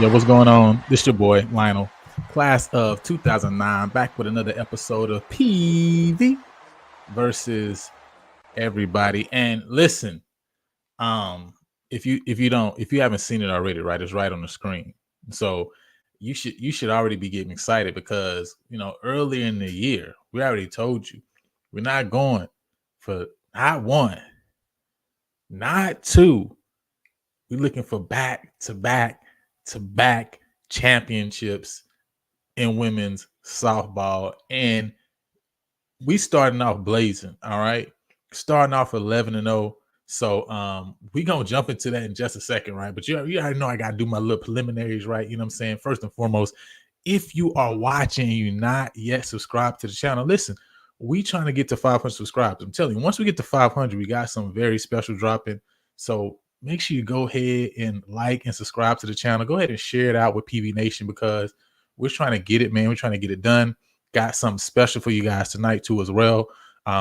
Yo, what's going on? This your boy Lionel, class of 2009, back with another episode of PV versus everybody. And listen, um, if you haven't seen it already, right, it's right on the screen. So you should already be getting excited because earlier in the year we already told you we're not going for not one, not two. We're looking for back to back to back championships in women's softball. And we starting off blazing, all right? Starting off 11-0. So we gonna jump into that in just a second, right? But you already know I gotta do my little preliminaries, right? You know what I'm saying? First and foremost, if you are watching and you not yet subscribed to the channel, listen, we trying to get to 500 subscribers. I'm telling you, once we get to 500, we got some very special dropping. So make sure you go ahead and like and subscribe to the channel. Go ahead and share it out with PV Nation because we're trying to get it, man. We're trying to get it done. Got something special for you guys tonight too as well.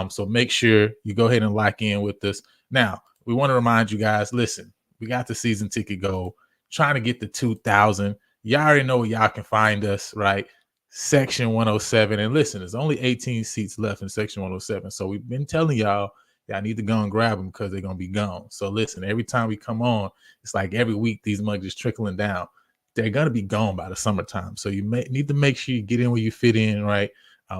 So make sure you go ahead and lock in with us. Now, we want to remind you guys, listen, we got the season ticket goal, trying to get the 2,000. Y'all already know where y'all can find us, right? Section 107. And listen, there's only 18 seats left in Section 107. So we've been telling y'all need to go and grab them because they're going to be gone. So listen, every time we come on, it's like every week these mugs is trickling down. They're going to be gone by the summertime. So you need to make sure you get in where you fit in, right?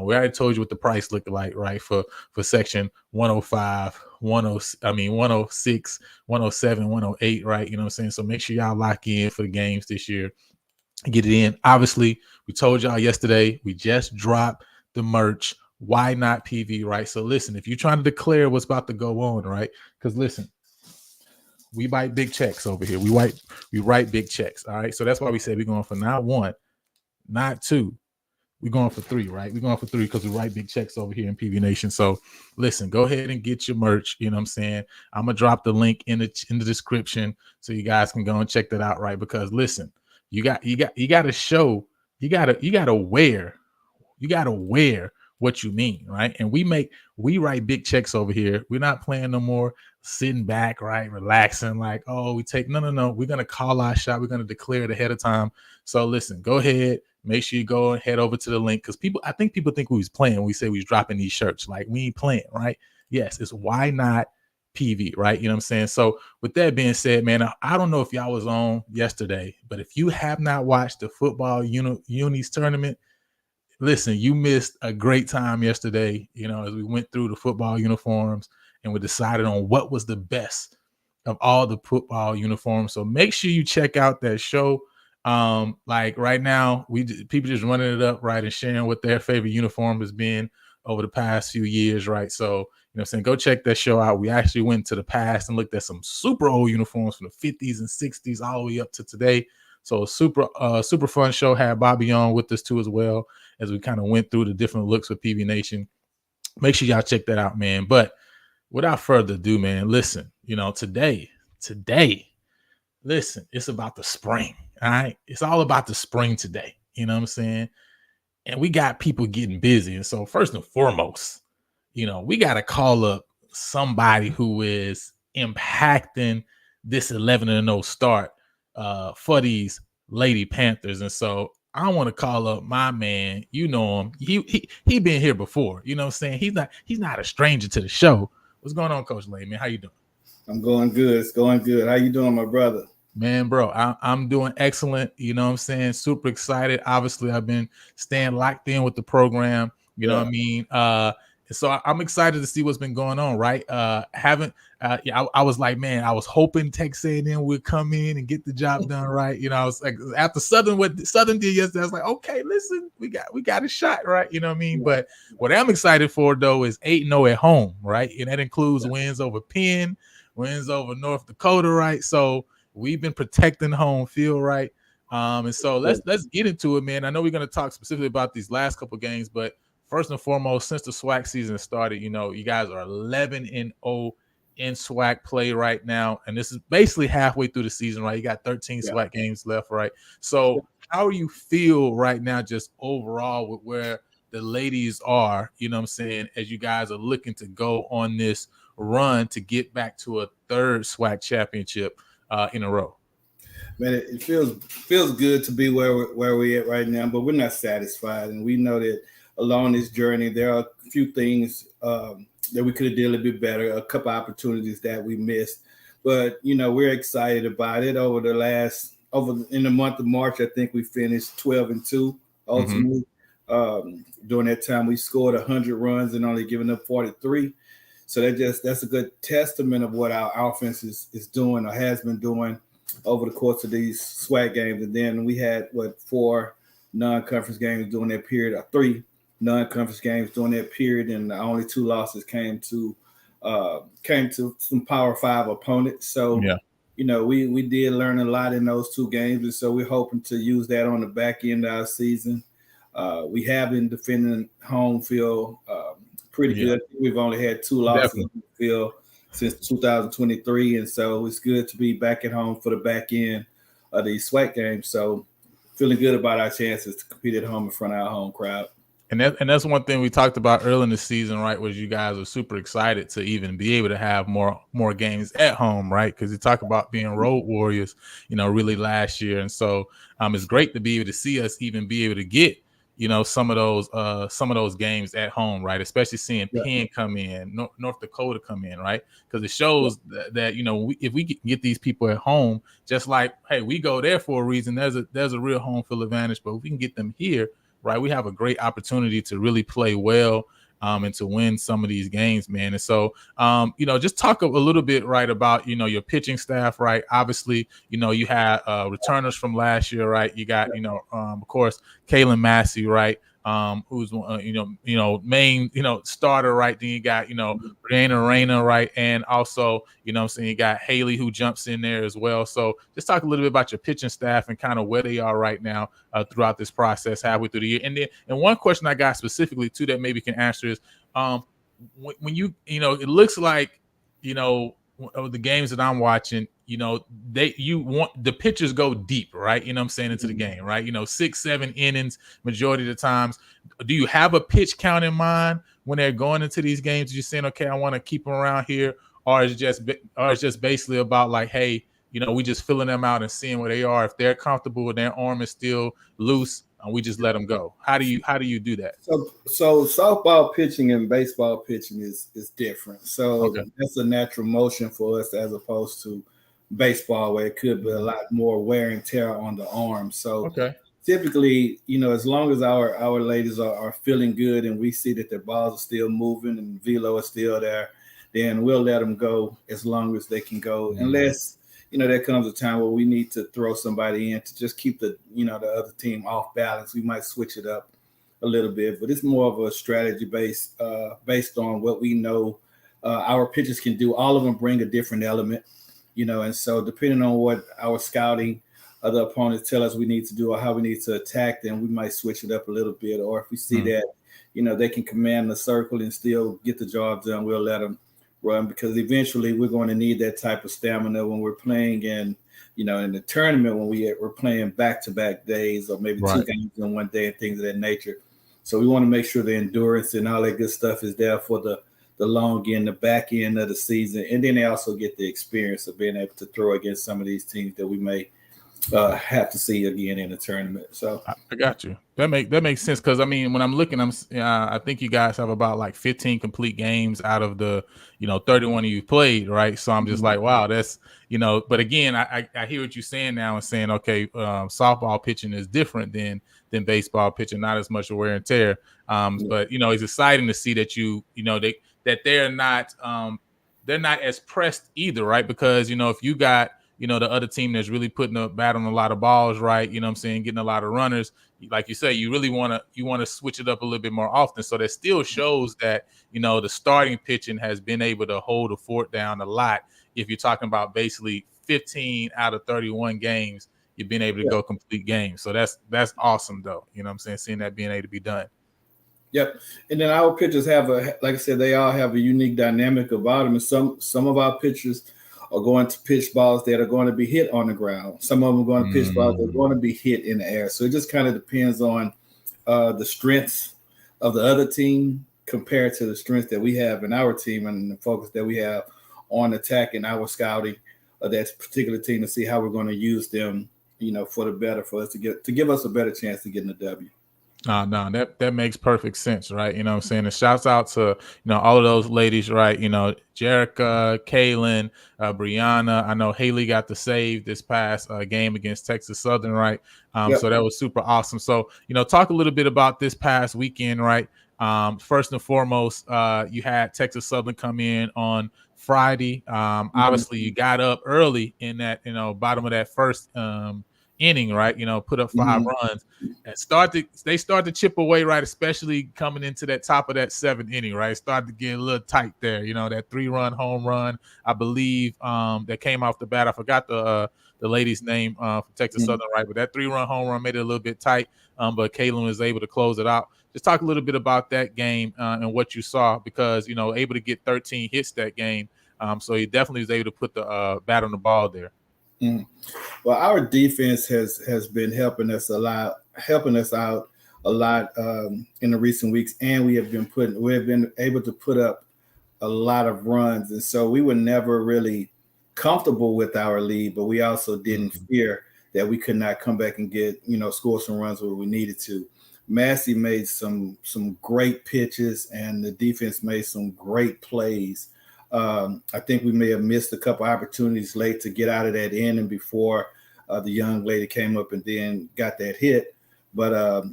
We already told you what the price looked like, right? For section 105, 106, 107, 108, right? You know what I'm saying? So make sure y'all lock in for the games this year. Get it in. Obviously, we told y'all yesterday, we just dropped the merch. Why not PV, right? So listen, if you're trying to declare what's about to go on, right? Because listen, we write big checks over here. We write big checks. All right. So that's why we said we're going for not one, not two. We're going for three, right? We're going for three because we write big checks over here in PV Nation. So listen, go ahead and get your merch. You know what I'm saying? I'm gonna drop the link in the description so you guys can go and check that out, right? Because listen, you gotta show, you gotta wear what you mean, right? And we write big checks over here. We're not playing no more sitting back, right? Relaxing, like, oh, we take no. We're gonna call our shot. We're gonna declare it ahead of time. So listen, go ahead. Make sure you go and head over to the link because I think people think we was playing when we say we was dropping these shirts. Like we ain't playing, right? Yes, it's why not PV, right? You know what I'm saying? So with that being said, man, I don't know if y'all was on yesterday, but if you have not watched the football unis tournament, listen, you missed a great time yesterday, as we went through the football uniforms and we decided on what was the best of all the football uniforms. So make sure you check out that show. Like right now, people just running it up, right, and sharing what their favorite uniform has been over the past few years, right? So, I'm saying, go check that show out. We actually went to the past and looked at some super old uniforms from the 50s and 60s all the way up to today. So super fun show. Had Bobby on with us too as well as we kind of went through the different looks with PV Nation. Make sure y'all check that out, man. But without further ado, man, listen, today, listen, it's about the spring. All right. It's all about the spring today. You know what I'm saying? And we got people getting busy. And so first and foremost, we got to call up somebody who is impacting this 11-0 start for these Lady Panthers. And so I want to call up my man. You know him. He been here before. You know what I'm saying? He's not a stranger to the show. What's going on, Coach Lane, man? How you doing? I'm going good. It's going good. How you doing, my brother? Man, bro, I'm doing excellent. You know what I'm saying? Super excited. Obviously, I've been staying locked in with the program. You know what I mean? So I'm excited to see what's been going on, right? I was like, man, I was hoping Texas A&M would come in and get the job done, right? I was like, after what Southern did yesterday, I was like, okay, listen, we got a shot, right? You know what I mean? But what I'm excited for though is 8-0 at home, right? And that includes wins over Penn, wins over North Dakota, right? So we've been protecting home field, right? And so let's get into it, man. I know we're going to talk specifically about these last couple of games, but first and foremost, since the SWAC season started, you guys are 11-0 in SWAC play right now, and this is basically halfway through the season, right? You got 13 SWAC games left, right? So how do you feel right now, just overall, with where the ladies are? You know what I'm saying? As you guys are looking to go on this run to get back to a third SWAC championship in a row. Man, it feels good to be where we're at right now, but we're not satisfied, and we know that along this journey there are a few things that we could have did a little bit better, a couple opportunities that we missed, but we're excited about it. Over in the month of March, I think we finished 12-2 ultimately. During that time, we scored 100 runs and only giving up 43. So that's a good testament of what our offense is doing or has been doing over the course of these SWAC games. And then we had 4 non-conference games during that period, or 3 non-conference games during that period, and the only 2 losses came to some Power 5 opponents. So we did learn a lot in those 2 games, and so we're hoping to use that on the back end of our season. We have been defending home field pretty good. We've only had 2 losses in the field since 2023, and so it's good to be back at home for the back end of these SWAC games. So feeling good about our chances to compete at home in front of our home crowd. And that's one thing we talked about early in the season, right? Was you guys are super excited to even be able to have more games at home, right? Because you talk about being road warriors, really last year, and so it's great to be able to see us even be able to get some of those games at home, right? Especially seeing Penn come in, North Dakota come in, right? Because it shows that if we get these people at home, just like, hey, we go there for a reason. There's a real home field advantage, but if we can get them here, right, we have a great opportunity to really play well and to win some of these games, man. And so, just talk a little bit, right, about, your pitching staff, right? Obviously, you had returners from last year, right? You got, of course, Kalen Massey, right? Who's main starter, right? Then you got Brianna Reyna, right? And also you got Haley who jumps in there as well. So just talk a little bit about your pitching staff and kind of where they are right now throughout this process halfway through the year. And one question I got specifically too that maybe can answer is when you it looks like the games that I'm watching, you want the pitchers go deep, right? Into the game, right? 6-7 innings majority of the times. Do you have a pitch count in mind when they're going into these games? You're saying, okay, I want to keep them around here, or it's just basically about like, hey, we just filling them out and seeing where they are. If they're comfortable and their arm is still loose, we just let them go. How do you do that? So softball pitching and baseball pitching is different. So that's a natural motion for us as opposed to baseball, where it could be a lot more wear and tear on the arm. So typically, as long as our ladies are feeling good and we see that their balls are still moving and velo is still there, then we'll let them go as long as they can go, unless there comes a time where we need to throw somebody in to just keep the other team off balance. We might switch it up a little bit, but it's more of a strategy based on what we know our pitchers can do. All of them bring a different element, and so depending on what our scouting other opponents tell us we need to do or how we need to attack them, we might switch it up a little bit. Or if we see that, they can command the circle and still get the job done, we'll let them run, because eventually we're going to need that type of stamina when we're playing in the tournament, when we're playing back-to-back days or maybe 2 games in one day and things of that nature. So we want to make sure the endurance and all that good stuff is there for the long end, the back end of the season. And then they also get the experience of being able to throw against some of these teams that we may have to see again in the tournament. So I got you. That makes sense, because when I'm looking, I think you guys have about like 15 complete games out of the 31 you played, right? So I'm just like, wow, that's But again, I hear what you're saying now and saying, okay, softball pitching is different than baseball pitching, not as much wear and tear. But it's exciting to see that that they're not as pressed either, right? Because if you got the other team that's really putting a bat on a lot of balls, right? Getting a lot of runners. Like you say, you really want to switch it up a little bit more often. So that still shows that, the starting pitching has been able to hold the fort down a lot. If you're talking about basically 15 out of 31 games, you've been able to go complete games. So that's awesome though. Seeing that being able to be done. Yep. And then our pitchers like I said, they all have a unique dynamic about them. And some of our pitchers are going to pitch balls that are going to be hit on the ground. Some of them are going to pitch balls that are going to be hit in the air. So it just kind of depends on the strengths of the other team compared to the strengths that we have in our team and the focus that we have on attacking our scouting of that particular team to see how we're going to use them, for the better, for us to give us a better chance to get in the W. No, that makes perfect sense, right? You know what I'm saying? And shouts out to, all of those ladies, right? Jerica, Kaylin, Brianna. I know Haley got the save this past game against Texas Southern, right? Yep. So that was super awesome. So, talk a little bit about this past weekend, right? First and foremost, you had Texas Southern come in on Friday. Obviously, you got up early in that, bottom of that first inning, right? Put up 5 runs and they start to chip away, right? Especially coming into that top of that 7th inning, right? Started to get a little tight there. That 3-run home run, I believe, that came off the bat. I forgot the lady's name from Texas Southern, right? But that 3-run home run made it a little bit tight. But Kaylin was able to close it out. Just talk a little bit about that game and what you saw, because able to get 13 hits that game. So he definitely was able to put the bat on the ball there. Well, our defense has been helping us out a lot in the recent weeks, and we have been able to put up a lot of runs, and so we were never really comfortable with our lead, but we also didn't fear that we could not come back and get score some runs where we needed to. Massey made some great pitches, and the defense made some great plays. I think we may have missed a couple opportunities late to get out of that inning before the young lady came up and then got that hit. But,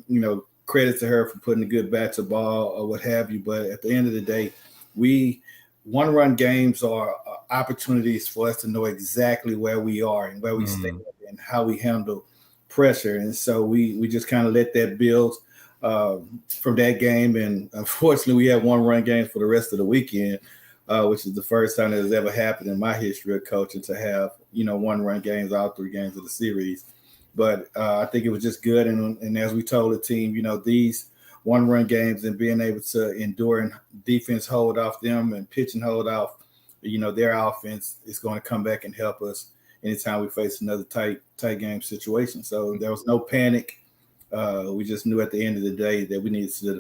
credit to her for putting a good bat to ball or what have you. But at the end of the day, one-run games are opportunities for us to know exactly where we are and where we stand and how we handle pressure. And so we just kind of let that build from that game. And unfortunately, we had one-run games for the rest of the weekend. Which is the first time that has ever happened in my history of coaching to have, one-run games, all 3 games of the series. But I think it was just good. And as we told the team, these one-run games and being able to endure and defense hold off them and pitching hold off, their offense is going to come back and help us anytime we face another tight game situation. So there was no panic. We just knew at the end of the day that we needed to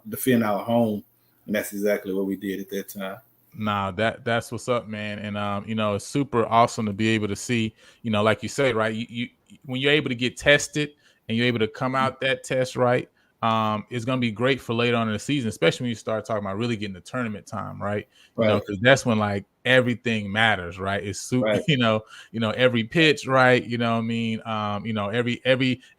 defend our home. And that's exactly what we did at that time. Nah, that's what's up, man. And it's super awesome to be able to see, like you say, right? You when you're able to get tested and you're able to come out that test right, it's gonna be great for later on in the season, especially when you start talking about really getting the tournament time, right? Because that's when like everything matters, right? It's super, right. Every pitch, right? What I mean,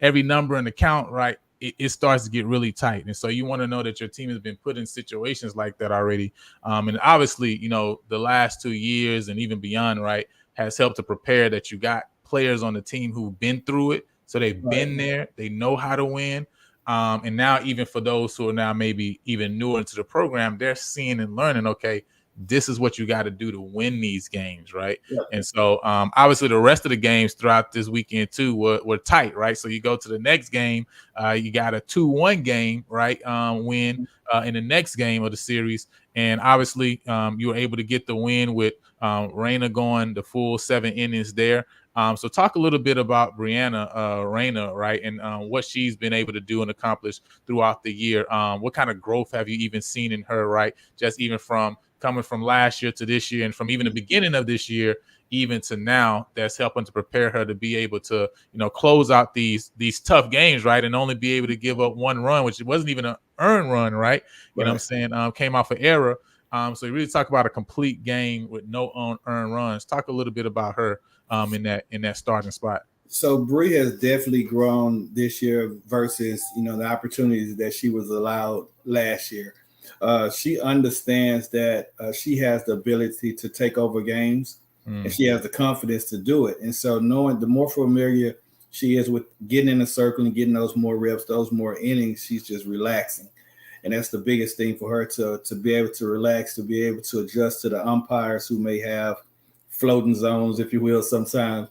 every number in the count, right? It starts to get really tight. And so you want to know that your team has been put in situations like that already. And obviously, the last 2 years and even beyond, right, has helped to prepare that you got players on the team who've been through it. So they've been there. They know how to win. And now even for those who are now maybe even newer into the program, they're seeing and learning, okay, this is what you got to do to win these games, right? Yeah. And so obviously the rest of the games throughout this weekend too were tight, right? So you go to the next game, you got a 2-1 game, right? Win in the next game of the series. And obviously you were able to get the win with Raina going the full 7 innings there. So talk a little bit about Raina, right? And what she's been able to do and accomplish throughout the year. What kind of growth have you even seen in her, right? Just even from coming from last year to this year and from even the beginning of this year even to now, that's helping to prepare her to be able to close out these tough games, right? And only be able to give up 1 run, which wasn't even an earned run, right? You know what I'm saying? Came off an error. So you really talk about a complete game with no earned runs. Talk a little bit about her in that starting spot. So Bree has definitely grown this year versus the opportunities that she was allowed last year. She understands that she has the ability to take over games, and she has the confidence to do it. And so knowing the more familiar she is with getting in a circle and getting those more reps, those more innings, she's just relaxing. And that's the biggest thing for her to be able to relax, to be able to adjust to the umpires who may have floating zones, if you will, sometimes.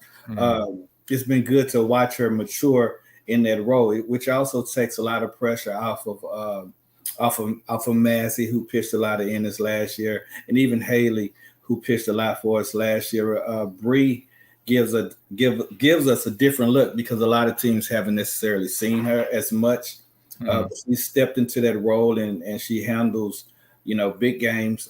It's been good to watch her mature in that role, which also takes a lot of pressure off of Massey, who pitched a lot of innings last year, and even Haley, who pitched a lot for us last year. Bree gives us a different look because a lot of teams haven't necessarily seen her as much. She stepped into that role and she handles, big games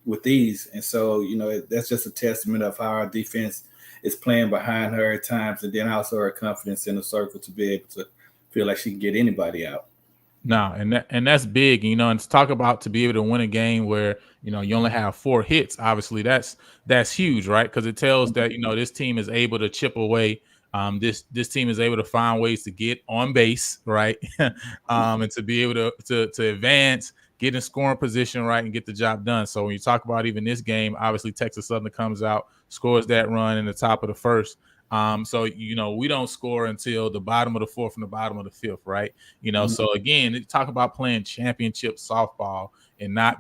with ease. And so, that's just a testament of how our defense is playing behind her at times, and then also her confidence in the circle to be able to feel like she can get anybody out. No, and that's big, and to talk about to be able to win a game where you only have 4 hits. Obviously, that's huge, right? Because it tells that this team is able to chip away. This team is able to find ways to get on base, right? And to be able to advance, get in scoring position, right, and get the job done. So when you talk about even this game, obviously Texas Southern comes out, scores that run in the top of the first. So we don't score until the bottom of the fourth and the bottom of the fifth, right? So again, talk about playing championship softball and not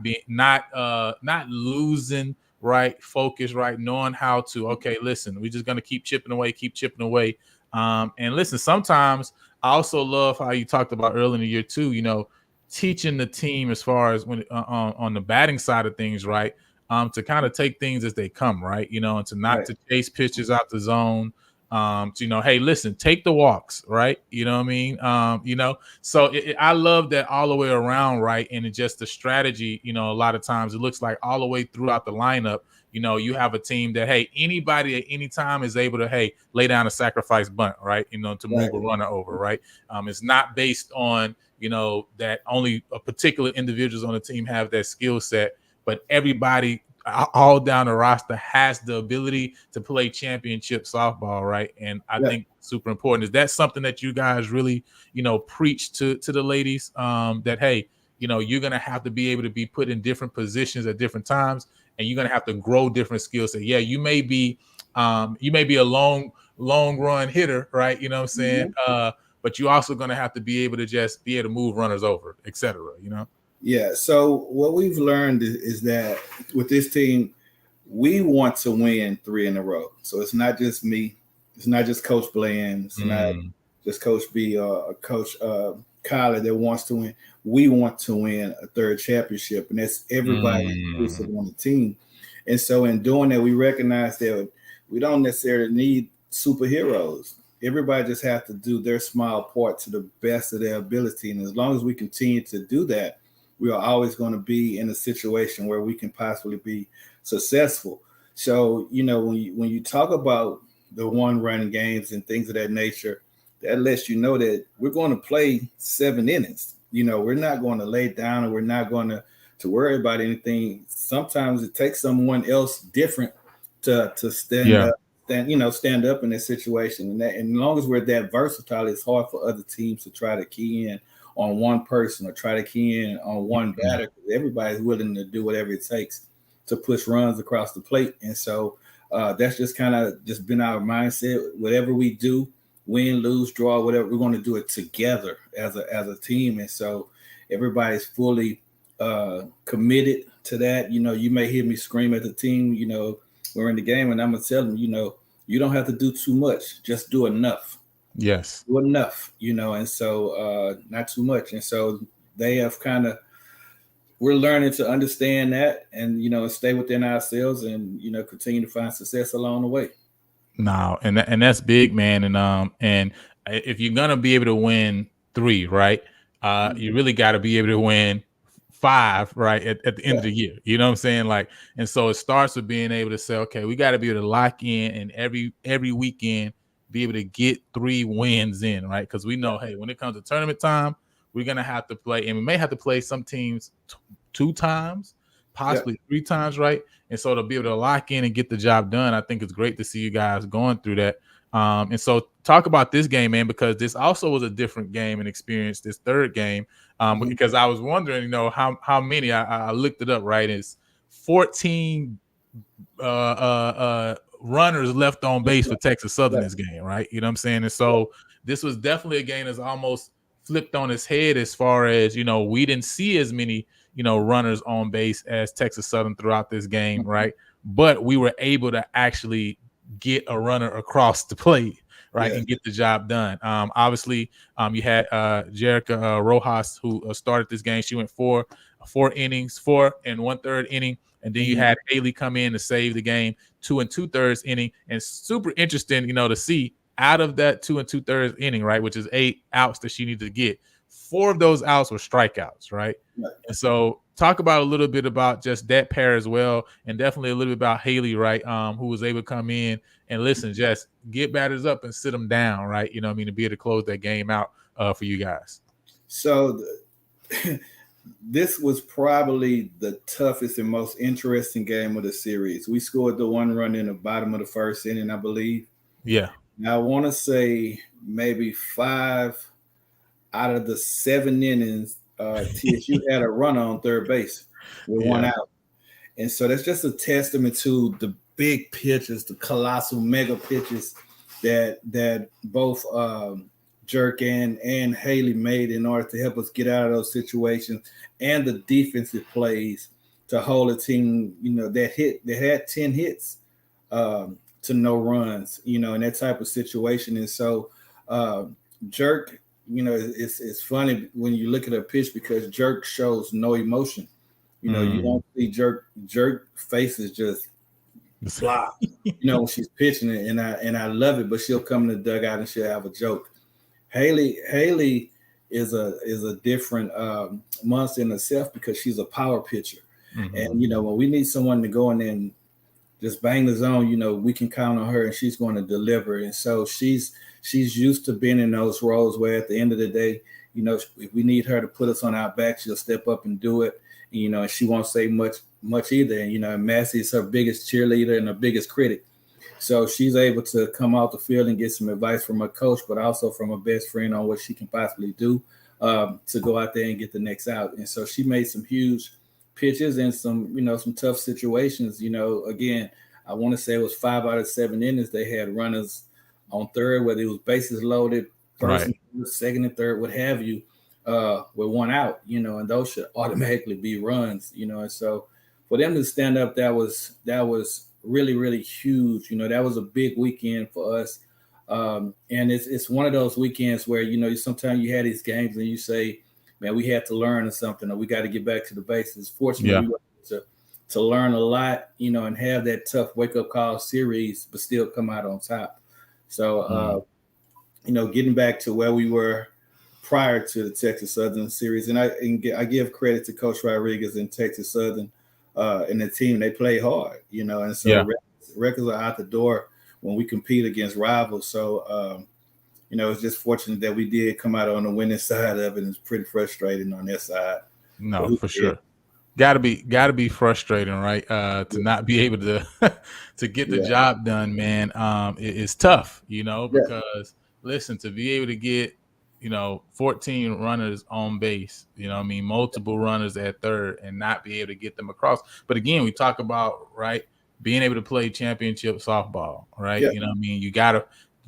losing, right? Focus, right? Knowing how to, okay, listen, we're just gonna keep chipping away. And listen, sometimes I also love how you talked about early in the year too, teaching the team as far as when on the batting side of things, right? To kind of take things as they come, right? And to not to chase pitches out the zone. Hey, listen, take the walks, right? You know what I mean? So I love that all the way around, right? And it's just the strategy, a lot of times it looks like all the way throughout the lineup, you have a team that, hey, anybody at any time is able to, hey, lay down a sacrifice bunt, right? To move a runner over, right? It's not based on, that only a particular individuals on the team have that skill set, but everybody all down the roster has the ability to play championship softball, right? And I think super important. Is that something that you guys really, preach to the ladies? That hey, you're gonna have to be able to be put in different positions at different times, and you're gonna have to grow different skills. So yeah, you may be a long run hitter, right? You know what I'm saying? But you're also gonna have to be able to just be able to move runners over, etc. Yeah. So what we've learned is that with this team, we want to win 3 in a row. So it's not just me. It's not just Coach Bland. It's not just Coach B or Coach Kyler that wants to win. We want to win a 3rd championship, and that's everybody inclusive on the team. And so in doing that, we recognize that we don't necessarily need superheroes. Everybody just has to do their small part to the best of their ability. And as long as we continue to do that, we are always going to be in a situation where we can possibly be successful. So, when you talk about the 1-run games and things of that nature, that lets you know that we're going to play 7 innings. We're not going to lay down, and we're not going to worry about anything. Sometimes it takes someone else different to stand up. Stand up in that situation. And as long as we're that versatile, it's hard for other teams to try to key in on one person or try to key in on one batter. Everybody's willing to do whatever it takes to push runs across the plate. And so that's just kind of just been our mindset. Whatever we do, win, lose, draw, whatever, we're going to do it together as a team. And so everybody's fully committed to that. You may hear me scream at the team, we're in the game, and I'm going to tell them, you don't have to do too much. Just do enough. Yes. Do enough, and so not too much. And so they have we're learning to understand that and, stay within ourselves and, continue to find success along the way. No, and that's big, man. And if you're going to be able to win 3, right, you really got to be able to win 5, right, at the end of the year. You know what I'm saying? Like, and so it starts with being able to say, okay, we got to be able to lock in and every weekend be able to get 3 wins in, right? Because we know, hey, when it comes to tournament time, we're going to have to play, and we may have to play some teams 2 times, possibly 3 times, right? And so to be able to lock in and get the job done, I think it's great to see you guys going through that. And so talk about this game, man, because this also was a different game and experience, this 3rd game. Because I was wondering, how many, I looked it up, right? It's 14 runners left on base for Texas Southern this game, right? You know what I'm saying? And so this was definitely a game that's almost flipped on its head as far as, we didn't see as many, runners on base as Texas Southern throughout this game, right? But we were able to actually get a runner across the plate, right, and get the job done. Obviously, you had Jerica Rojas, who started this game. She went 4 innings, 4 1/3 inning. And then you had Haley come in to save the game, 2 2/3 inning. And super interesting, to see out of that 2 2/3 inning, right, which is 8 outs that she needed to get, 4 of those outs were strikeouts, right? And so talk about a little bit about just that pair as well, and definitely a little bit about Haley, right? Who was able to come in and listen, just get batters up and sit them down, right? You know what I mean, to be able to close that game out for you guys. So this was probably the toughest and most interesting game of the series. We scored the 1 run in the bottom of the first inning, I believe. Yeah. Now, I want to say maybe 5 out of the 7 innings, TSU had a run on third base with 1 out. And so that's just a testament to the big pitches, the colossal mega pitches that both Jerk and Haley made in order to help us get out of those situations, and the defensive plays to hold a team, that had 10 hits to no runs, in that type of situation. And so Jerk, it's funny when you look at a pitch because Jerk shows no emotion. You don't see Jerk faces just flop, when she's pitching it, and I love it, but she'll come in the dugout and she'll have a joke. Haley is a different monster in herself because she's a power pitcher. And when we need someone to go in and just bang the zone, we can count on her and she's going to deliver. And so she's used to being in those roles where at the end of the day, if we need her to put us on our back, she'll step up and do it. And she won't say much either. And Massey is her biggest cheerleader and her biggest critic. So she's able to come out the field and get some advice from her coach, but also from her best friend on what she can possibly do to go out there and get the next out. And so she made some huge pitches and some tough situations. Again, I want to say it was 5 out of 7 innings. They had runners on third, whether it was bases loaded, first, and third, second and third, what have you, with 1 out, and those should automatically be runs, and so for them to stand up, that was really, really huge. That was a big weekend for us. And it's one of those weekends where, sometimes you had these games and you say, man, we had to learn or something, or we got to get back to the basics. Fortunately, we were able to learn a lot, and have that tough wake-up call series, but still come out on top. So, getting back to where we were prior to the Texas Southern series, and I give credit to Coach Rodriguez and Texas Southern and the team. They play hard, and so records are out the door when we compete against rivals. So, it's just fortunate that we did come out on the winning side of it. It's pretty frustrating on their side. No, for sure. Gotta be frustrating, right? To not be able to to get the job done, man. It's tough, because listen, to be able to get 14 runners on base, multiple runners at third, and not be able to get them across. But again, we talk about, right, being able to play championship softball, right?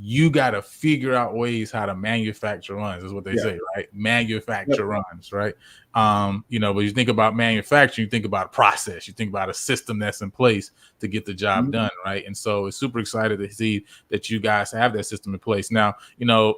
You gotta figure out ways how to manufacture runs, is what they say, right? Manufacture runs, right? But you think about manufacturing, you think about a process, you think about a system that's in place to get the job done, right? And so it's super excited to see that you guys have that system in place. Now,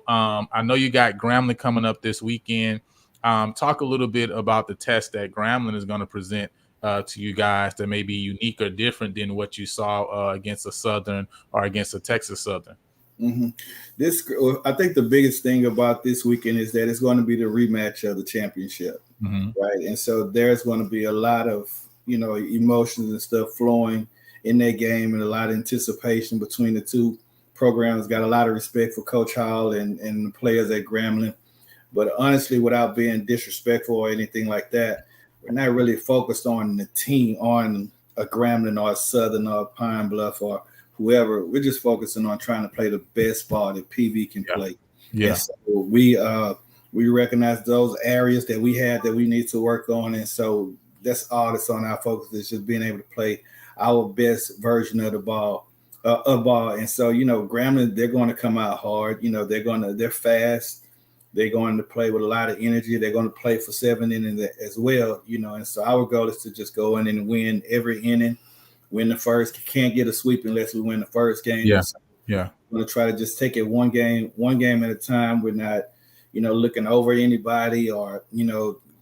I know you got Grambling coming up this weekend. Talk a little bit about the test that Grambling is going to present to you guys that may be unique or different than what you saw against a Southern or against a Texas Southern. I think the biggest thing about this weekend is that it's going to be the rematch of the championship, right? And so there's going to be a lot of emotions and stuff flowing in that game, and a lot of anticipation between the two programs. Got a lot of respect for Coach Hall and the players at Grambling, but honestly, without being disrespectful or anything like that, we're not really focused on the team, on a Grambling or a Southern or a Pine Bluff or whoever. We're just focusing on trying to play the best ball that PV can play. And so we recognize those areas that we had that we need to work on, and so that's all that's on our focus, is just being able to play our best version of the ball. And so Grambling, they're going to come out hard. They're fast. They're going to play with a lot of energy. They're going to play for 7 innings as well. And so our goal is to just go in and win every inning. Win the first. Can't get a sweep unless we win the first game. We're going to try to just take it one game at a time. We're not, looking over anybody or,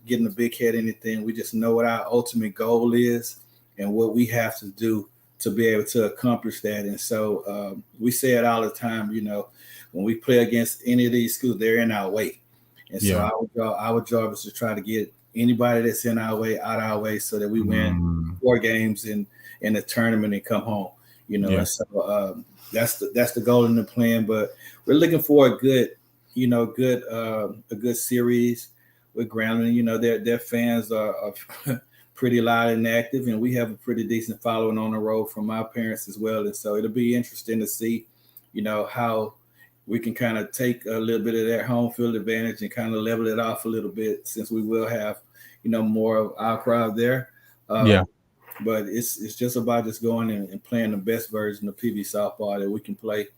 getting a big head or anything. We just know what our ultimate goal is and what we have to do to be able to accomplish that. And so we say it all the time, when we play against any of these schools, they're in our way. And so our job is to try to get anybody that's in our way out our way so that we win 4 games in the tournament and come home. And so that's the goal in the plan. But we're looking for a good series with Grambling. Their fans are pretty loud and active, and we have a pretty decent following on the road from our parents as well. And so it'll be interesting to see, how we can kind of take a little bit of their home field advantage and kind of level it off a little bit, since we will have, more of our crowd there. But it's just about just going and playing the best version of PV softball that we can play.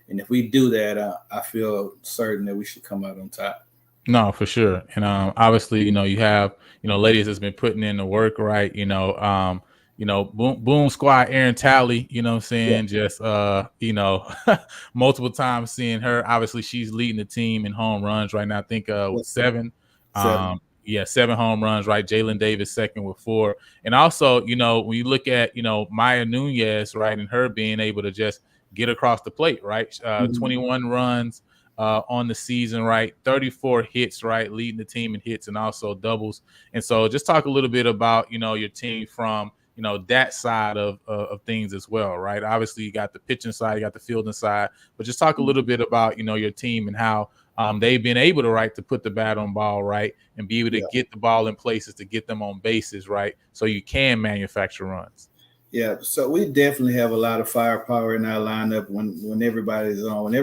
And if we do that, I feel certain that we should come out on top. No, for sure. And obviously, you have, ladies that's been putting in the work, right? Boom Squad, Aaron Talley, just multiple times seeing her. Obviously, she's leading the team in home runs right now. I think with 7. 7 home runs, right? Jalen Davis second with 4. And also, when you look at, Maya Nunez, right, and her being able to just get across the plate, right? 21 runs on the season, right? 34 hits, right? Leading the team in hits and also doubles. And so just talk a little bit about, your team from, that side of things as well, right? Obviously, you got the pitching side, you got the fielding side, but just talk a little bit about, your team and how they've been able to put the bat on ball, right, and be able to get the ball in places to get them on bases, right, so you can manufacture runs. Yeah, so we definitely have a lot of firepower in our lineup. When everybody's on,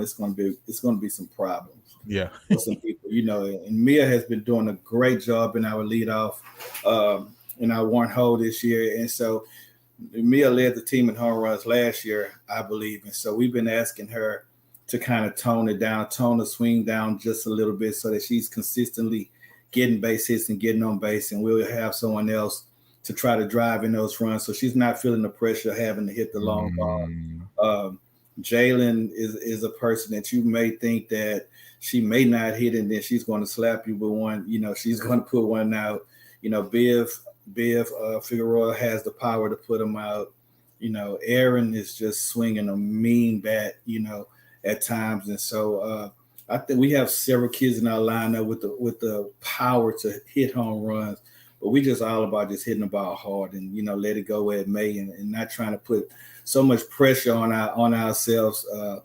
it's going to be some problems. Yeah, for some people, and Mia has been doing a great job in our leadoff, in our Warren Hole this year, and so Mia led the team in home runs last year, I believe, and so we've been asking her to kind of tone the swing down just a little bit so that she's consistently getting base hits and getting on base, and we'll have someone else to try to drive in those runs so she's not feeling the pressure of having to hit the long ball. Jalen is a person that you may think that she may not hit and then she's going to slap you with one. She's going to put one out. Biv Figueroa has the power to put them out. Aaron is just swinging a mean bat, at times. And so I think we have several kids in our lineup with the power to hit home runs, but we just all about just hitting the ball hard and, let it go where it may and not trying to put so much pressure on ourselves, to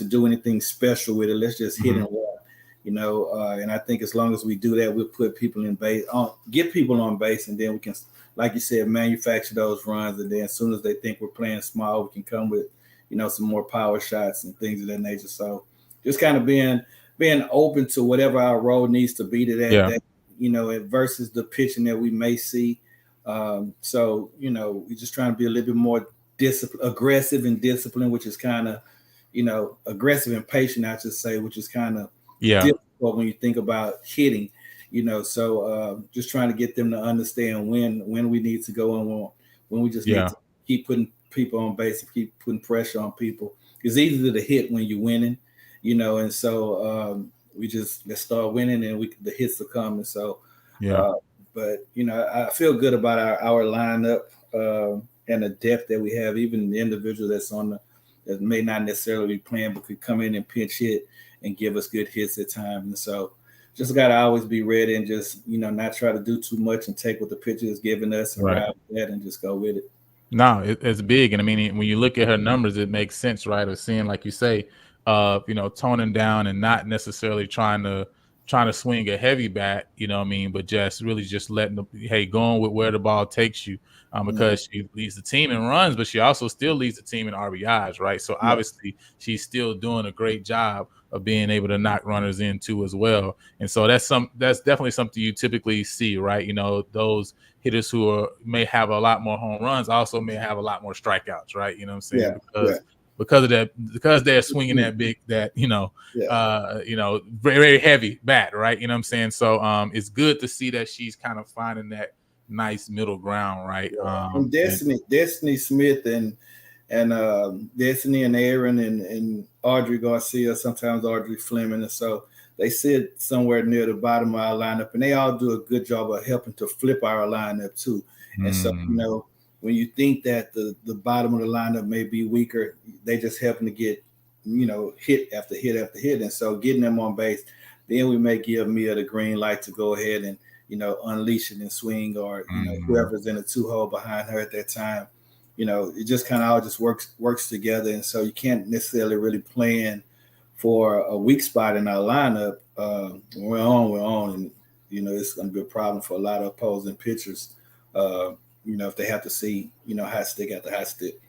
do anything special with it. Let's just hit and run, and I think as long as we do that, we'll put people in base, get people on base, and then we can, like you said, manufacture those runs. And then as soon as they think we're playing small, we can come with, some more power shots and things of that nature. So just kind of being open to whatever our role needs to be to that versus the pitching that we may see. So, we're just trying to be a little bit more aggressive and disciplined, which is kind of, aggressive and patient, I should say, which is kind of difficult when you think about hitting, so just trying to get them to understand when we need to go and when we just need to keep putting people on base and keep putting pressure on people. It's easier to hit when you're winning, and so let's start winning and the hits will come. And so, but I feel good about our lineup and the depth that we have, even the individual that may not necessarily be playing, but could come in and pinch hit and give us good hits at times. And so just got to always be ready and just, not try to do too much and take what the pitcher is giving us and ride with that and just go with it. No, it's big. And I mean, when you look at her numbers, it makes sense, right? Of seeing, like you say, toning down and not necessarily trying to swing a heavy bat, but just really just letting going with where the ball takes you, because she leads the team in runs, but she also still leads the team in RBIs, right? So obviously she's still doing a great job of being able to knock runners in too as well. And so that's definitely something you typically see, right? Those hitters who may have a lot more home runs also may have a lot more strikeouts, right? You know what I'm saying? Because of that, because they're swinging that big, very, very heavy bat, right? You know what I'm saying? So it's good to see that she's kind of finding that nice middle ground, right? Destiny Smith and Destiny and Aaron and Audrey Garcia, sometimes Audrey Fleming, and so they sit somewhere near the bottom of our lineup, and they all do a good job of helping to flip our lineup too. And so, when you think that the bottom of the lineup may be weaker, they just helping to get, hit after hit after hit. And so getting them on base, then we may give Mia the green light to go ahead and, unleash it and swing, or, whoever's in a 2-hole behind her at that time. It just kind of all just works together. And so you can't necessarily really plan for a weak spot in our lineup. When we're on. And, it's going to be a problem for a lot of opposing pitchers, if they have to see, hot stick after hot stick.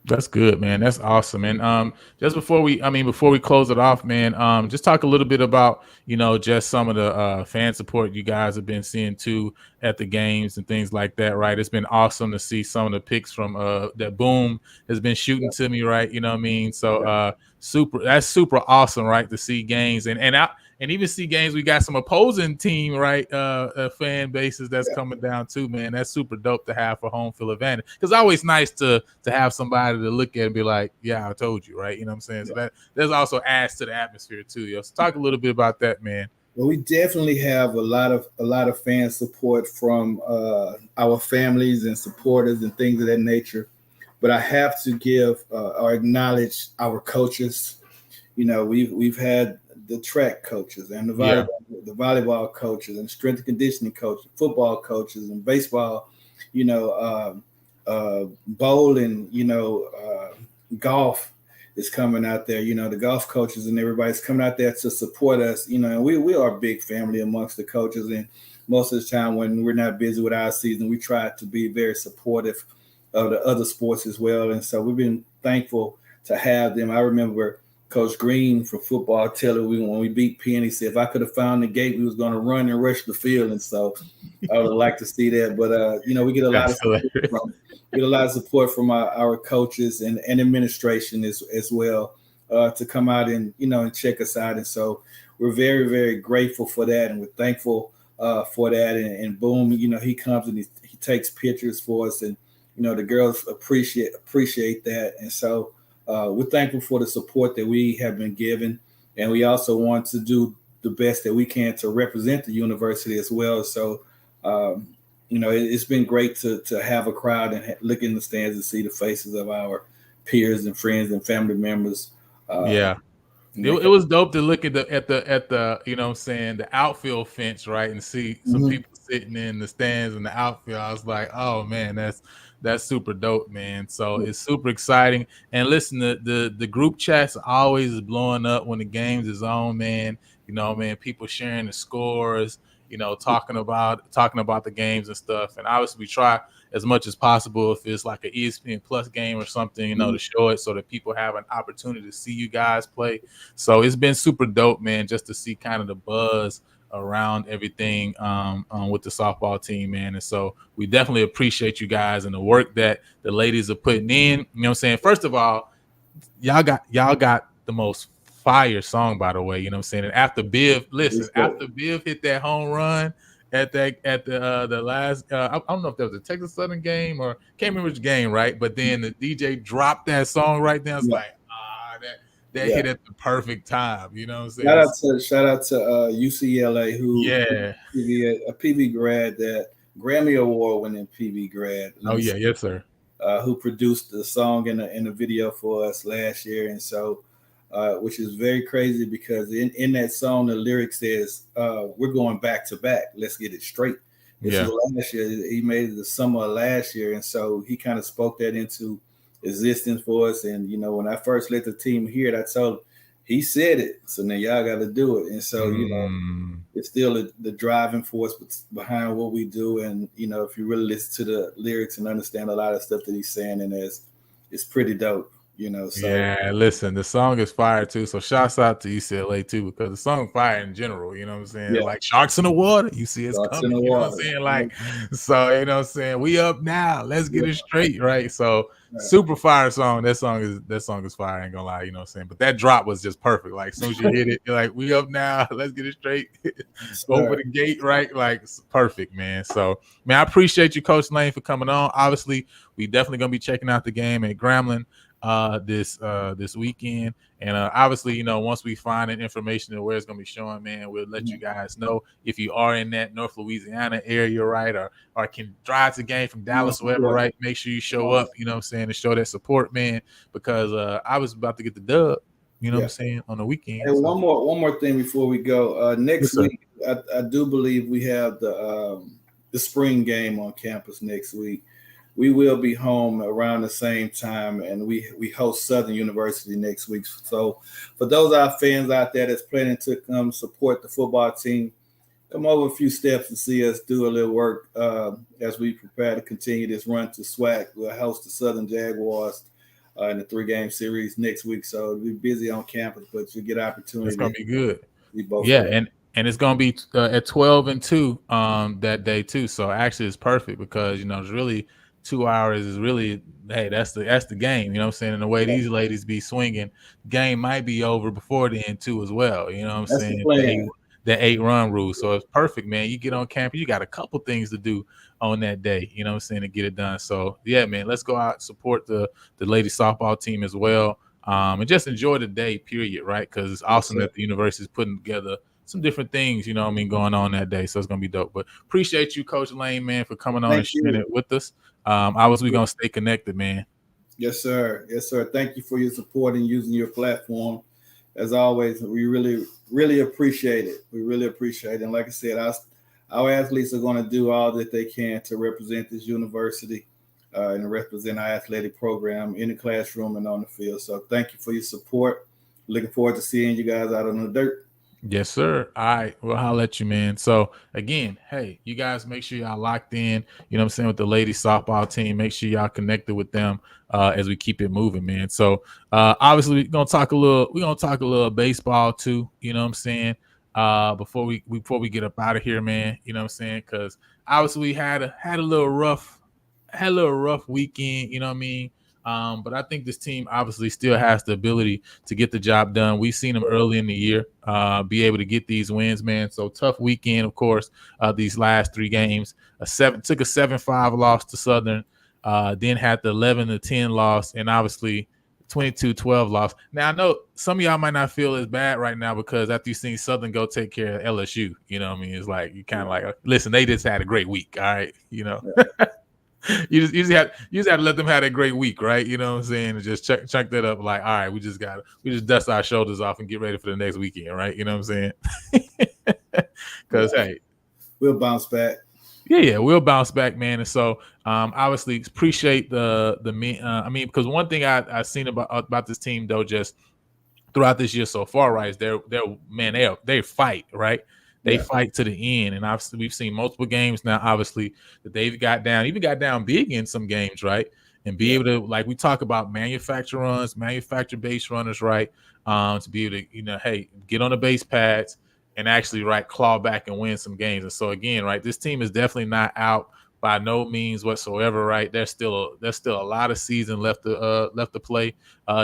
That's good, man. That's awesome. And just before we close it off, man, just talk a little bit about, just some of the fan support you guys have been seeing too at the games and things like that, right? It's been awesome to see some of the pics from that Boom has been shooting to me, right? You know what I mean? So that's super awesome, right? To see games and even see games. We got some opposing team, right? Fan bases that's coming down too, man. That's super dope to have for home field advantage. Because it's always nice to have somebody to look at and be like, yeah, I told you, right? You know what I'm saying? So there's also adds to the atmosphere too, yo. So talk a little bit about that, man. Well, we definitely have a lot of fan support from our families and supporters and things of that nature. But I have to give or acknowledge our coaches. We've had the track coaches and the volleyball coaches and strength and conditioning coaches, football coaches and baseball, bowling, golf is coming out there, the golf coaches and everybody's coming out there to support us, and we are a big family amongst the coaches. And most of the time when we're not busy with our season, we try to be very supportive of the other sports as well. And so we've been thankful to have them. I remember Coach Green from football telling me when we beat Penn, he said, if I could have found the gate, we was going to run and rush the field. And so I would like to see that. But, we get a lot of support from our coaches and administration as well to come out and, and check us out. And so we're very, very grateful for that. And we're thankful for that. And Boom, he comes and he takes pictures for us. And, the girls appreciate that. And so we're thankful for the support that we have been given. And we also want to do the best that we can to represent the university as well. So, it's been great to have a crowd and look in the stands and see the faces of our peers and friends and family members. It was dope to look at the you know what I'm saying, the outfield fence, right, and see some people sitting in the stands in the outfield. I was like, oh man, that's super dope, man. So it's super exciting. And listen, the group chats always is blowing up when the games is on, man. Man, people sharing the scores, talking about the games and stuff. And obviously we try as much as possible, if it's like an ESPN Plus game or something, to show it so that people have an opportunity to see you guys play. So it's been super dope, man, just to see kind of the buzz around everything with the softball team, man. And so we definitely appreciate you guys and the work that the ladies are putting in. You know what I'm saying? First of all, y'all got the most fire song, by the way. You know what I'm saying? And after Biv hit that home run at the last I don't know if that was a Texas Southern game or can't remember which game, right? But then the DJ dropped that song right there. It's like that hit at the perfect time. You know what I'm saying? Shout out to UCLA, who a PV grad, that Grammy Award winning PV grad. Yes sir. Who produced the song in the video for us last year. And so which is very crazy because in that song, the lyric says, we're going back to back. Let's get it straight. This is last year. He made it the summer of last year. And so he kind of spoke that into existence for us. And, when I first let the team hear it, I told him, he said it. So now y'all got to do it. And so, it's still the driving force behind what we do. And, if you really listen to the lyrics and understand a lot of stuff that he's saying, and it's pretty dope. So. Yeah, listen, the song is fire too. So shouts out to UCLA too, because the song fire in general, you know what I'm saying? Like sharks in the water, you see it's coming, you know what I'm saying? Like, so you know what I'm saying, we up now, let's get it straight, right? So super fire song. That song is fire, I ain't gonna lie, you know what I'm saying? But that drop was just perfect. Like as soon as you hit it, you're like, we up now, let's get it straight. Open the gate, right? Like perfect, man. So man, I appreciate you, Coach Lane, for coming on. Obviously, we definitely gonna be checking out the game at Grambling this weekend, and obviously once we find that information of where it's going to be showing, man, we'll let you guys know. If you are in that North Louisiana area, right, or can drive to the game from Dallas or wherever, right, make sure you show up, you know what I'm saying, to show that support, man, because I was about to get the dub. You know what I'm saying? On the weekend. And So. one more thing before we go. Next Yes, sir. week, I do believe we have the spring game on campus next week. We will be home around the same time, and we host Southern University next week. So, for those our fans out there that's planning to come support the football team, come over a few steps and see us do a little work as we prepare to continue this run to SWAC. We'll host the Southern Jaguars in the 3-game series next week. So we'll be busy on campus, but you get opportunity. It's gonna be good. Both Yeah, and it's gonna be at 12-2 that day too. So actually, it's perfect because it's really 2 hours is really that's the game. You know what I'm saying? And the way these ladies be swinging, game might be over before the end too as well. You know what I'm That's saying? the plan. The 8-run rule. So it's perfect, man. You get on campus, you got a couple things to do on that day. You know what I'm saying? To get it done. So yeah, man, let's go out and support the lady softball team as well. And just enjoy the day, period, right? Because it's awesome that the university is putting together some different things, going on that day. So it's going to be dope. But appreciate you, Coach Lane, man, for coming on and sharing it with us. Obviously, we're going to stay connected, man. Yes, sir. Yes, sir. Thank you for your support and using your platform. As always, we really, really appreciate it. We really appreciate it. And like I said, our athletes are going to do all that they can to represent this university and represent our athletic program in the classroom and on the field. So thank you for your support. Looking forward to seeing you guys out on the dirt. Yes, sir. All right. Well, I'll let you, man. So again, hey, you guys make sure y'all locked in, you know what I'm saying, with the ladies softball team. Make sure y'all connected with them as we keep it moving, man. So obviously we're gonna talk a little baseball too, you know what I'm saying? Before we get up out of here, man, you know what I'm saying? Because obviously we had a little rough weekend, you know what I mean? But I think this team obviously still has the ability to get the job done. We've seen them early in the year be able to get these wins, man. So tough weekend, of course, these last 3 games. Took a 7-5 loss to Southern, then had the 11-10 loss, and obviously 22-12 loss. Now, I know some of y'all might not feel as bad right now because after you seen Southern go take care of LSU, you know what I mean? It's like you kind of like, listen, they just had a great week, all right? You just have to let them have a great week, right? You know what I'm saying? And just check that up. Like, all right, we just dust our shoulders off and get ready for the next weekend, right? You know what I'm saying? Because hey, we'll bounce back. Yeah, we'll bounce back, man. And so, obviously, appreciate the because one thing I've seen about this team though, just throughout this year so far, right, is they fight, right? They fight to the end, and obviously we've seen multiple games now. Obviously, that they've got down big in some games, right? And be able to, like we talk about, manufacture base runners, right? To be able to, hey, get on the base pads and actually, right, claw back and win some games. And so again, right, this team is definitely not out by no means whatsoever, right? There's still a lot of season left to play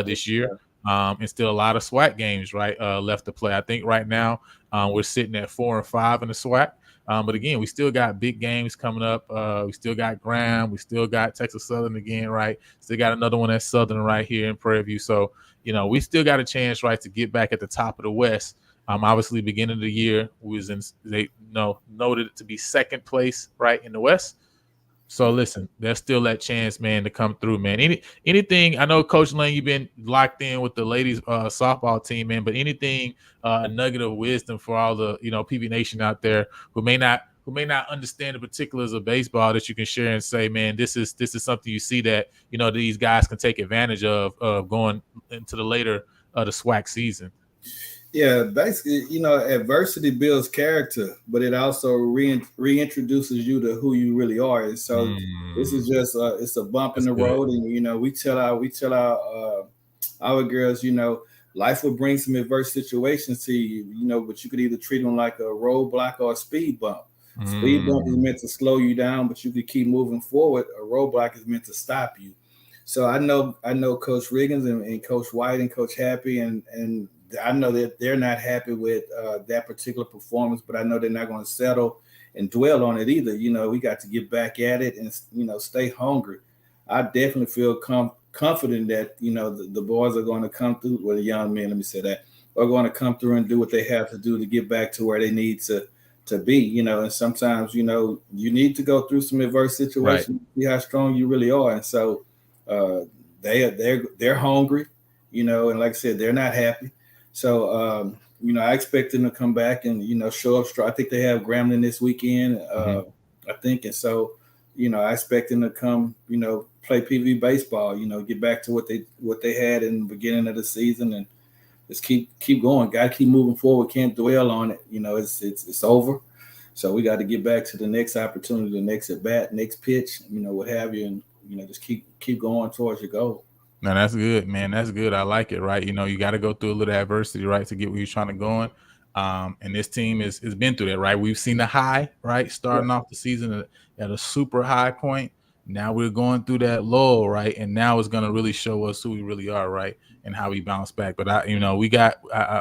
this year. And still a lot of SWAC games, right, left to play. I think right now we're sitting at 4-5 in the SWAC. But again, we still got big games coming up. We still got Graham. We still got Texas Southern again, right? Still got another one at Southern right here in Prairie View. So, we still got a chance, right, to get back at the top of the West. Obviously, beginning of the year, they noted it to be second place, right, in the West. So listen, there's still that chance, man, to come through, man. Anything, I know, Coach Lane, you've been locked in with the ladies softball team, man. But anything, a nugget of wisdom for all the PB Nation out there who may not understand the particulars of baseball that you can share and say, man, this is something you see that these guys can take advantage of going into the later the SWAC season. Yeah, basically, adversity builds character, but it also reintroduces you to who you really are. And so this is just it's a bump in the road, and we tell our girls, life will bring some adverse situations to you, but you could either treat them like a roadblock or a speed bump. Speed bump is meant to slow you down, but you could keep moving forward. A roadblock is meant to stop you. So I know Coach Riggins and Coach White and Coach Happy and I know that they're not happy with that particular performance, but I know they're not going to settle and dwell on it either. We got to get back at it and, stay hungry. I definitely feel confident that, the boys are going to come through, well, the young men, let me say that, are going to come through and do what they have to do to get back to where they need to be, and sometimes, you need to go through some adverse situations, right, to see how strong you really are. And so they're hungry. and like I said, they're not happy. So, I expect them to come back and, show up strong. I think they have Grambling this weekend, I think. And so, I expect them to come, play PV baseball, get back to what they had in the beginning of the season and just keep going. Got to keep moving forward. Can't dwell on it. It's over. So we got to get back to the next opportunity, the next at bat, next pitch, what have you, and just keep going towards your goal. No, that's good, man. That's good. I like it, right? You got to go through a little adversity, right, to get where you're trying to go on. And this team has been through that, right? We've seen the high, right, starting off the season at a super high point. Now we're going through that lull, right? And now it's going to really show us who we really are, right, and how we bounce back. But I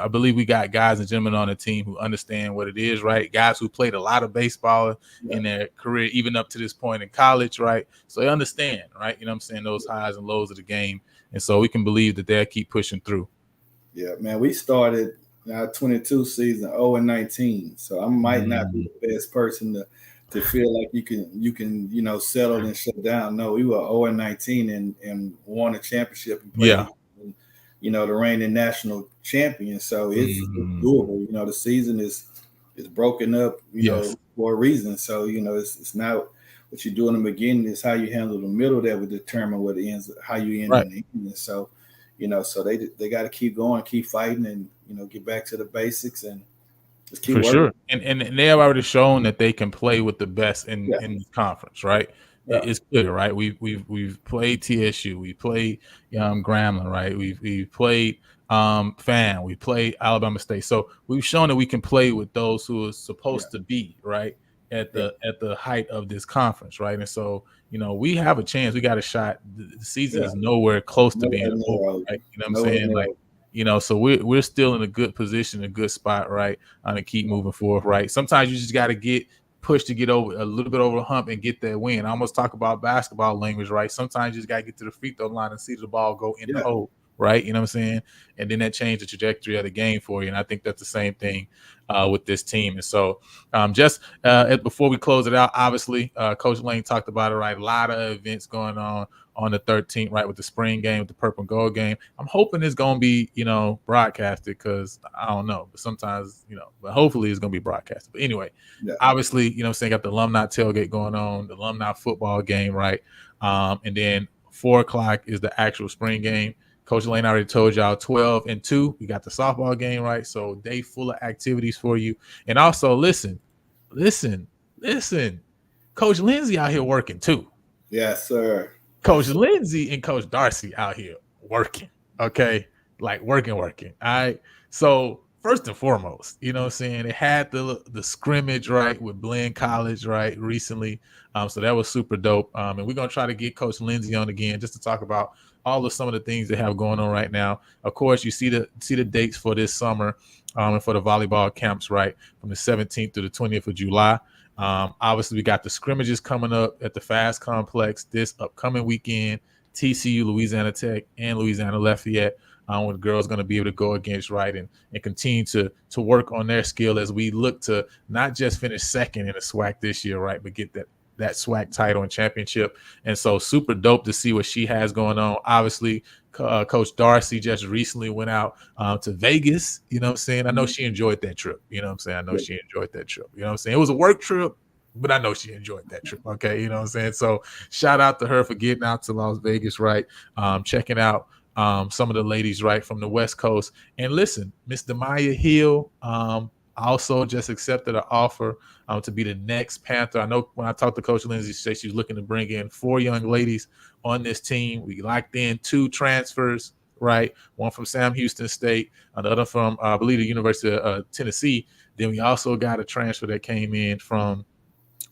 believe we got guys and gentlemen on the team who understand what it is, right? Guys who played a lot of baseball in their career, even up to this point in college, right? So they understand, right? I'm saying, those highs and lows of the game. And so we can believe that they'll keep pushing through. Yeah, man, we started our 22 season 0-19. So I might not be the best person to feel like you can settle and shut down. No, we were 0-19 and won a championship and played, the reigning national champion. So it's doable. The season is broken up, for a reason. So, it's not what you do in the beginning, is how you handle the middle that would determine what ends, how you end in the end. So, so they got to keep going, keep fighting, and get back to the basics and just keep working. Sure. And they have already shown that they can play with the best in the conference, right? Yeah. It's clear, right? We've played TSU, we played Grambling, right? We've played FAM, we played Alabama State. So we've shown that we can play with those who are supposed to be, right, at the height of this conference, right? And so, we have a chance. We got a shot. The season is nowhere close to being over, right? You know what I'm saying? Like, so we're still in a good position, a good spot, right? To keep moving forward, right? Sometimes you just got to get pushed to get over a little bit over the hump and get that win. I almost talk about basketball language, right? Sometimes you just got to get to the free throw line and see the ball go in the hole, right? You know what I'm saying? And then that changed the trajectory of the game for you. And I think that's the same thing with this team. And so before we close it out, obviously, Coach Lane talked about it, right? A lot of events going on the 13th, right, with the spring game, with the purple and gold game. I'm hoping it's going to be, broadcasted, because I don't know. But sometimes, but hopefully it's going to be broadcasted. But anyway, obviously, got the alumni tailgate going on, the alumni football game, right? And then 4 o'clock is the actual spring game. Coach Lane already told y'all 12 and 2. We got the softball game, right? So day full of activities for you. And also, listen. Coach Lindsay out here working too. Yes, sir. Coach Lindsay and Coach Darcy out here working. Okay. Like working. All right. So first and foremost, you know what I'm saying? It had the scrimmage, right, with Blinn College, right, recently. So that was super dope. And we're going to try to get Coach Lindsay on again just to talk about all of some of the things they have going on right now. Of course, you see the dates for this summer and for the volleyball camps, right, from the 17th to the 20th of July. Obviously, we got the scrimmages coming up at the Fast Complex this upcoming weekend. TCU, Louisiana Tech, and Louisiana Lafayette, where the girls going to be able to go against, right, and continue to work on their skill as we look to not just finish second in the SWAC this year, right, but get that SWAC title and championship. And so super dope to see what she has going on. Obviously, Coach Darcy just recently went out to Vegas. You know what I'm saying? I know she enjoyed that trip. You know what I'm saying? I know she enjoyed that trip. You know what I'm saying? It was a work trip, but I know she enjoyed that trip. Okay. You know what I'm saying? So shout out to her for getting out to Las Vegas, right? Checking out some of the ladies, right, from the West Coast. And listen, Miss Demaya Hill also just accepted an offer to be the next Panther. I know when I talked to Coach Lindsay, she said she was looking to bring in 4 young ladies on this team. We locked in 2 transfers, right? One from Sam Houston State, the other from, I believe, the University of Tennessee. Then we also got a transfer that came in from,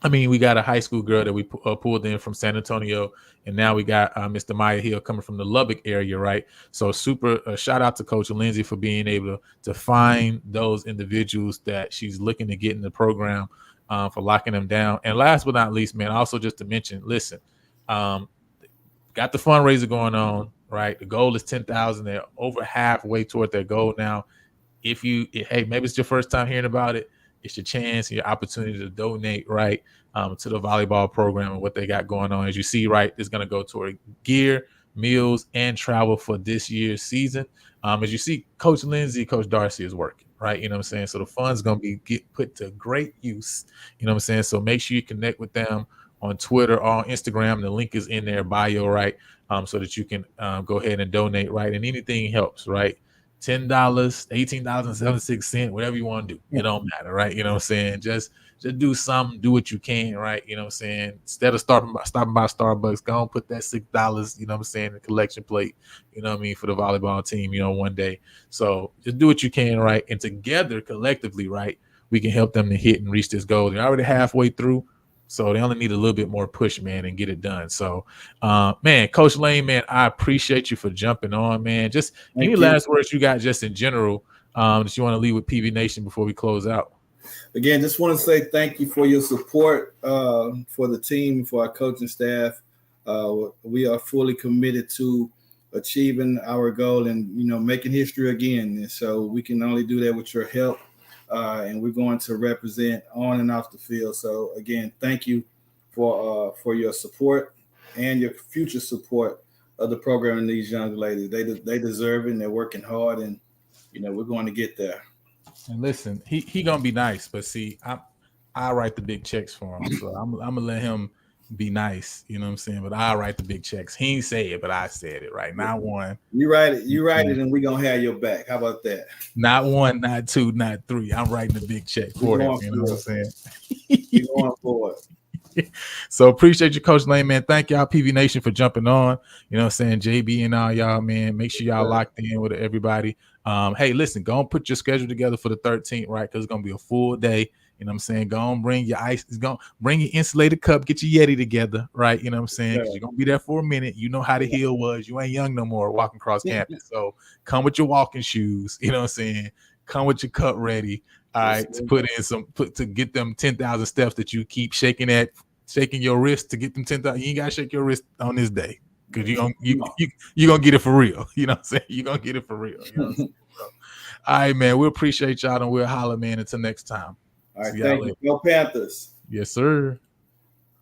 we got a high school girl that we pulled in from San Antonio, and now we got Mr. Maya Hill coming from the Lubbock area, right? So super shout out to Coach Lindsay for being able to find those individuals that she's looking to get in the program, for locking them down. And last but not least, man, also just to mention, listen, got the fundraiser going on, right? The goal is 10,000. They're over halfway toward their goal now. Hey, maybe it's your first time hearing about it. It's your chance, your opportunity to donate, right, to the volleyball program and what they got going on. As you see, right, it's going to go toward gear, meals, and travel for this year's season. As you see, Coach Lindsay, Coach Darcy is working, right? You know what I'm saying? So the fund's going to be put to great use. You know what I'm saying? So make sure you connect with them on Twitter or on Instagram. The link is in their bio, right? So that you can go ahead and donate, right? And anything helps, right? $10, $18.76, whatever you want to do. It don't matter, right? You know what I'm saying? Just do something, do what you can, right? You know what I'm saying? Instead of stopping by Starbucks, go and put that $6, you know what I'm saying, in the collection plate, you know what I mean, for the volleyball team, you know, one day. So just do what you can, right? And together, collectively, right, we can help them to hit and reach this goal. They're already halfway through. So they only need a little bit more push, man, and get it done. So, man, Coach Lane, man, I appreciate you for jumping on, man. Just any last words you got just in general that you want to leave with PV Nation before we close out? Again, just want to say thank you for your support for the team, for our coaching staff. We are fully committed to achieving our goal and, you know, making history again. And so we can only do that with your help. And we're going to represent on and off the field. So again, thank you for your support and your future support of the program and these young ladies. They deserve it, and they're working hard, and, you know, we're going to get there. And listen, he gonna be nice, but see, I write the big checks for him, so I'm gonna let him be nice. You know what I'm saying? But I write the big checks. He ain't say it, but I said it, right? Not one. You write it, and we gonna have your back. How about that? Not one, not two, not three. I'm writing the big check for him. You know what I'm saying? You're going for it. So appreciate you, Coach Lane, man. Thank y'all, PV Nation, for jumping on. You know what I'm saying? JB and all y'all, man. Make sure y'all locked in with everybody. Hey, listen, go and put your schedule together for the 13th, right? Because it's gonna be a full day. You know what I'm saying? Go and bring your ice. Go bring your insulated cup. Get your Yeti together, right? You know what I'm saying? Because you're gonna be there for a minute. You know how the hill was. You ain't young no more walking across campus. So come with your walking shoes. You know what I'm saying? Come with your cup ready. All right, to get them 10,000 steps that you keep shaking your wrist to get them 10,000. You ain't gotta shake your wrist on this day because you're gonna get it for real. You know what I'm saying? You're gonna get it for real. You know what I'm saying? All right, man. We appreciate y'all, and we'll holler, man. Until next time. All right, thank you. Go Panthers. Yes, sir.